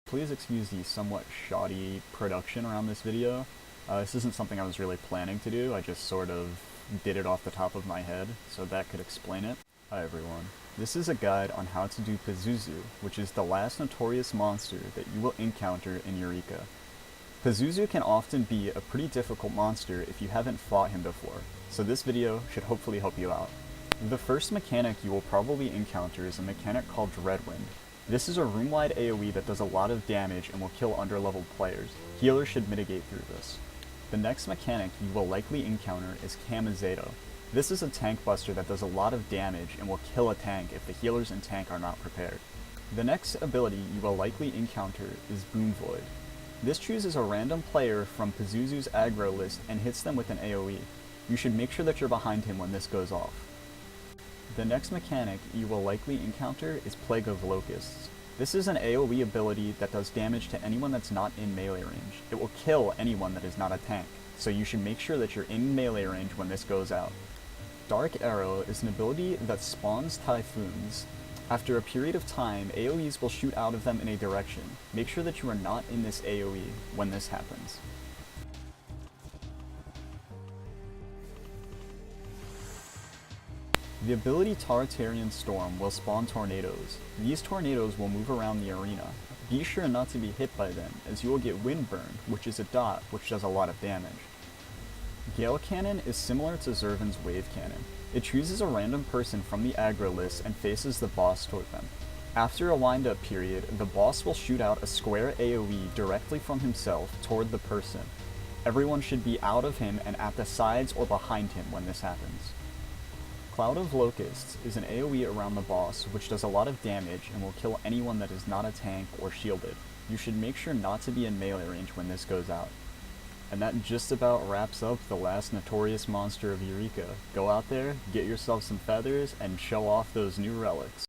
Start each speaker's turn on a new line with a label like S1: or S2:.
S1: Please excuse the somewhat shoddy production around this video. This isn't something I was really planning to do, I just sort of did it off the top of my head, so that could explain it. Hi everyone. This is a guide on how to do Pazuzu, which is the last notorious monster that you will encounter in Eureka. Pazuzu can often be a pretty difficult monster if you haven't fought him before, so this video should hopefully help you out. The first mechanic you will probably encounter is a mechanic called Dreadwind. This is a room-wide AoE that does a lot of damage and will kill underleveled players. Healers should mitigate through this. The next mechanic you will likely encounter is Kamizedo. This is a tank buster that does a lot of damage and will kill a tank if the healers and tank are not prepared. The next ability you will likely encounter is Boom Void. This chooses a random player from Pazuzu's aggro list and hits them with an AoE. You should make sure that you're behind him when this goes off. The next mechanic you will likely encounter is Plague of Locusts. This is an AoE ability that does damage to anyone that's not in melee range. It will kill anyone that is not a tank, so you should make sure that you're in melee range when this goes out. Dark Arrow is an ability that spawns typhoons. After a period of time, AoEs will shoot out of them in a direction. Make sure that you are not in this AoE when this happens. The ability Taratarian Storm will spawn tornadoes. These tornadoes will move around the arena. Be sure not to be hit by them, as you will get Wind Burn, which is a dot, which does a lot of damage. Gale Cannon is similar to Zervan's Wave Cannon. It chooses a random person from the aggro list and faces the boss toward them. After a wind-up period, the boss will shoot out a square AoE directly from himself toward the person. Everyone should be out of him and at the sides or behind him when this happens. Cloud of Locusts is an AoE around the boss, which does a lot of damage and will kill anyone that is not a tank or shielded. You should make sure not to be in melee range when this goes out. And that just about wraps up the last Notorious Monster of Eureka. Go out there, get yourself some feathers, and show off those new relics.